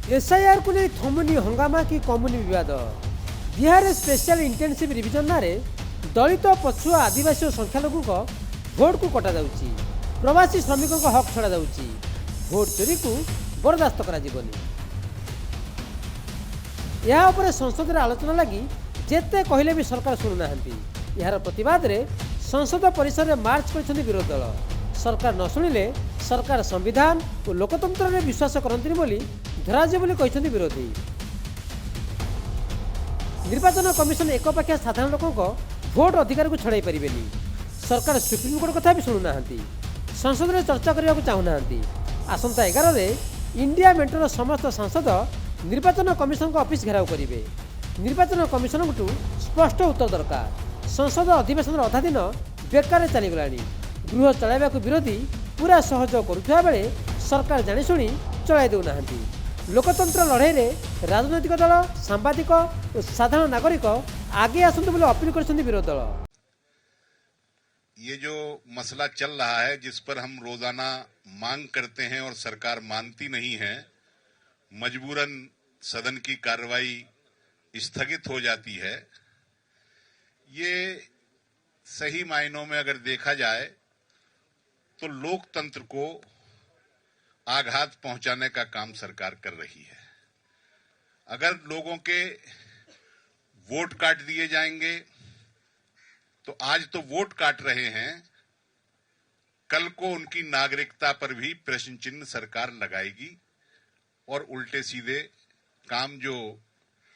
SIR को नहीं थमुनी हंगामा की कमुनी विवाद। बिहार स्पेशल इंटेंसिव रिविजन नारे दलित पछुआ आदिवासी और संख्यालघु भोट को कटा जाउची। प्रवासी श्रमिकों को हक छड़ा जाउची। भोट चोरी को बर्दास्त करा जीवनी। यह उपर संसद रे आलोचना लगी जेते कहले भी सरकार शुणुना। यार प्रतिवाद रे संसद परिसर में मार्च कर विरोधी दल। सरकार न शुणिले सरकार संविधान और लोकतंत्र में विश्वास करती बोली धराजे बोली कहते विरोधी। निर्वाचन कमिशन एकपाखिया साधारण लोकों भोट अधिकार को छड़ाई पारे। सरकार सुप्रीमकोर्ट कथा भी शुणुना। संसद में चर्चा करने को चाहूना। आसंता 11 रे इंडिया मेंटर समस्त सांसद निर्वाचन कमिशन को ऑफिस घेराव करेंगे। निर्वाचन कमिशन को स्पष्ट उत्तर दरकार। संसद अधिवेशन अधा दिन बेकार चलीगला। गृह चलाइबा विरोधी पूरा सहयोग करुवा बेले सरकार जाशुणी चलाई देना। लोकतंत्र लड़ाई रे राजनैतिक दल, सांबादिक और साधारण नागरिक आगे आसतु बोले अपील कर विरोधी दल। ये जो मसला चल रहा है, जिस पर हम रोजाना मांग करते हैं और सरकार मानती नहीं है, मजबूरन सदन की कार्रवाई स्थगित हो जाती है। ये सही मायनों में अगर देखा जाए तो लोकतंत्र को आघात पहुंचाने का काम सरकार कर रही है। अगर लोगों के वोट काट दिए जाएंगे तो आज तो वोट काट रहे हैं, कल को उनकी नागरिकता पर भी प्रश्न चिन्ह सरकार लगाएगी और उल्टे सीधे काम जो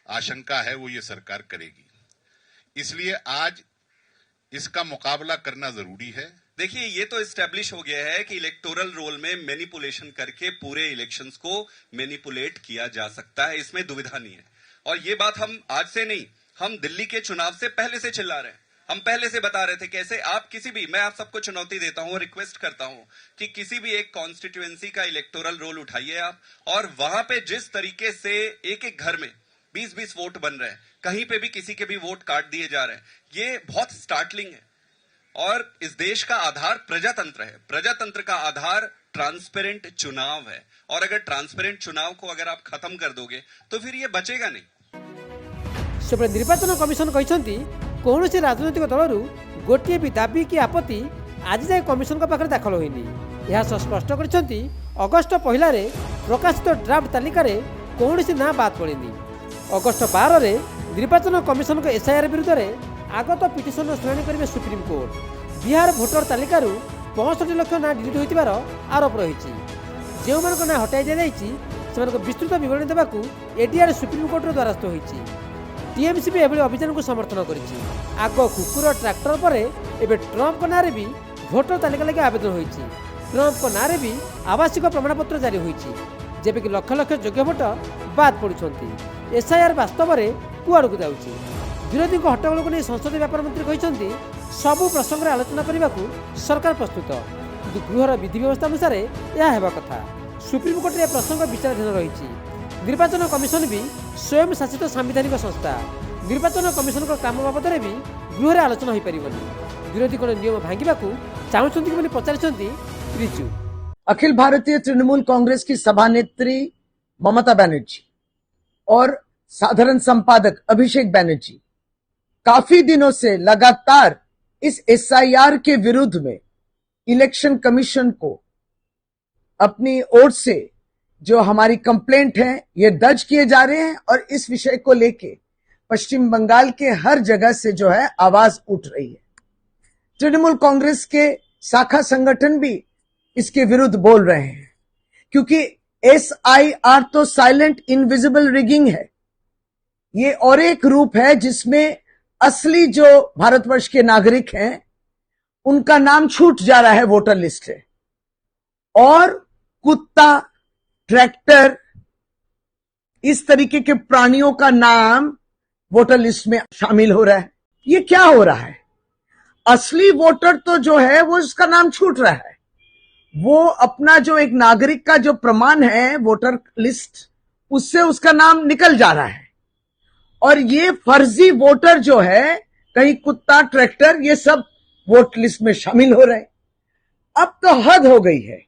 आशंका है वो ये सरकार करेगी। इसलिए आज इसका मुकाबला करना जरूरी है। देखिए, ये तो एस्टेब्लिश हो गया है कि इलेक्टोरल रोल में मैनिपुलेशन करके पूरे इलेक्शंस को मैनिपुलेट किया जा सकता है, इसमें दुविधा नहीं है। और ये बात हम आज से नहीं, हम दिल्ली के चुनाव से पहले से चिल्ला रहे हैं। हम पहले से बता रहे थे कैसे आप किसी भी, मैं आप सबको चुनौती देता हूं, रिक्वेस्ट करता हूं कि किसी भी एक कॉन्स्टिट्यूएंसी का इलेक्टोरल रोल उठाइए आप, और वहां पे जिस तरीके से एक एक घर में 20-20 वोट बन रहे हैं, कहीं पे भी किसी के भी वोट काट दिए जा रहे हैं, ये बहुत स्टार्टलिंग है। और इस देश का आधार प्रजातंत्र है। प्रजातंत्र का आधार ट्रांसपेरेंट चुनाव है, और अगर ट्रांसपेरेंट चुनाव को अगर आप खत्म कर दोगे तो फिर ये बचेगा नहीं। सेपटे निर्वाचन कमिशन कहते कौन सी राजनैतिक दल गोटे भी दाबी कि आपत्ति आज जाए कमिशन पाखे दाखल होनी। यह स्पष्ट कर अगस्ट 1 रे प्रकाशित ड्राफ्ट तालिका कौन सी ना बात पड़ेनी। अगस्ट 12 रे निर्वाचन कमिशन को एसआईआर विरुद्ध में आगत पिटिशन शुणाणी करेंगे सुप्रीमकोर्ट। बिहार भोटर तालिका 65 लाख ना डिलीट होइतिबार आरोप रही। जो ना हटाई दिया विस्तृत विवरणी देवाक एडीआर सुप्रीमकोर्टर द्वारस्थ होती। टीएमसी भी एभली अभियान को समर्थन करिछि। आग कुकुर ट्रैक्टर पर एबे ट्रम्प नारे भी भोटर तालिका लगे आवेदन होइछि। ट्रम्प नारे भी आवासिक प्रमाणपत्र जारी होइछि, जेबे कि लक्ष लक्ष योग्य भोटर बाद पड़ुछन्ति। एसआईआर वास्तव में कुआड़ को जाउछि। विरोधी हट्टगोल को नहीं संसदीय व्यापार मंत्री कहते सबू प्रसंग में आलोचना करने को सरकार प्रस्तुत, किंतु गृहर विधि व्यवस्था अनुसार यह हेबा कथा। सुप्रीमकोर्ट यह प्रसंग विचाराधीन रही। निर्वाचन कमिशन भी स्वयं शासित सांविधानिक संस्था। निर्वाचन कमिशन काम बाबद में भी गृह में आलोचना हो पारिबनी। विरोधी कौन नियम भांगा चाहते पचारि रिजु। अखिल भारतीय तृणमूल कांग्रेस की सभानेत्री ममता बनर्जी और साधारण संपादक अभिषेक बनर्जी काफी दिनों से लगातार इस एसआईआर के विरुद्ध में इलेक्शन कमीशन को अपनी ओर से जो हमारी कंप्लेंट है ये दर्ज किए जा रहे हैं, और इस विषय को लेके पश्चिम बंगाल के हर जगह से जो है आवाज उठ रही है। तृणमूल कांग्रेस के शाखा संगठन भी इसके विरुद्ध बोल रहे हैं, क्योंकि एसआईआर तो साइलेंट इनविजिबल रिगिंग है। ये और एक रूप है जिसमें असली जो भारतवर्ष के नागरिक हैं उनका नाम छूट जा रहा है वोटर लिस्ट से, और कुत्ता, ट्रैक्टर, इस तरीके के प्राणियों का नाम वोटर लिस्ट में शामिल हो रहा है। ये क्या हो रहा है? असली वोटर तो जो है वो उसका नाम छूट रहा है। वो अपना जो एक नागरिक का जो प्रमाण है वोटर लिस्ट, उससे उसका नाम निकल जा रहा है, और ये फर्जी वोटर जो है, कहीं कुत्ता, ट्रैक्टर, ये सब वोट लिस्ट में शामिल हो रहे हैं। अब तो हद हो गई है।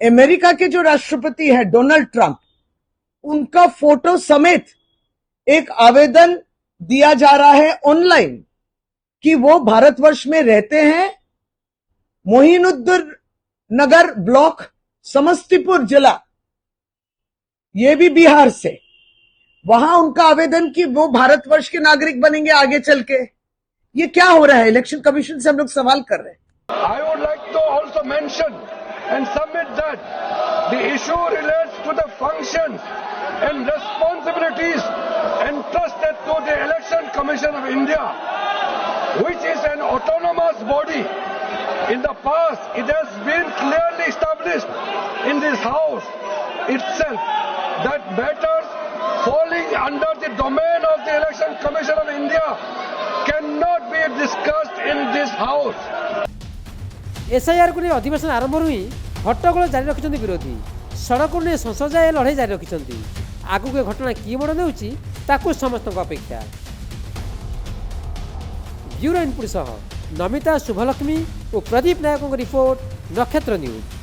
अमेरिका के जो राष्ट्रपति है डोनाल्ड ट्रंप, उनका फोटो समेत एक आवेदन दिया जा रहा है ऑनलाइन कि वो भारतवर्ष में रहते हैं, मोहिनुद्दीन नगर ब्लॉक, समस्तीपुर जिला, ये भी बिहार से। वहां उनका आवेदन कि वो भारतवर्ष के नागरिक बनेंगे आगे चल के। ये क्या हो रहा है? इलेक्शन कमीशन से हम लोग सवाल कर रहे हैं। I would like to also mention and submit that the issue relates to the functions and responsibilities entrusted to the Election Commission of India, which is an autonomous body. In the past, it has been clearly established in this House itself that matters falling under the domain of the Election Commission of India cannot be discussed in this House. SIR को नहीं अधिवेशन आरंभ ही हट्टगोल जारी रखिंट विरोधी सड़क नहीं संसद जाए लड़ाई जारी रखिंट आगू ए घटना किए मोड़ नेउछि ताकू समस्त अपेक्षा। ब्यूरो इनपुट सह नमिता शुभलक्ष्मी और प्रदीप नायकों रिपोर्ट नक्षत्र न्यूज।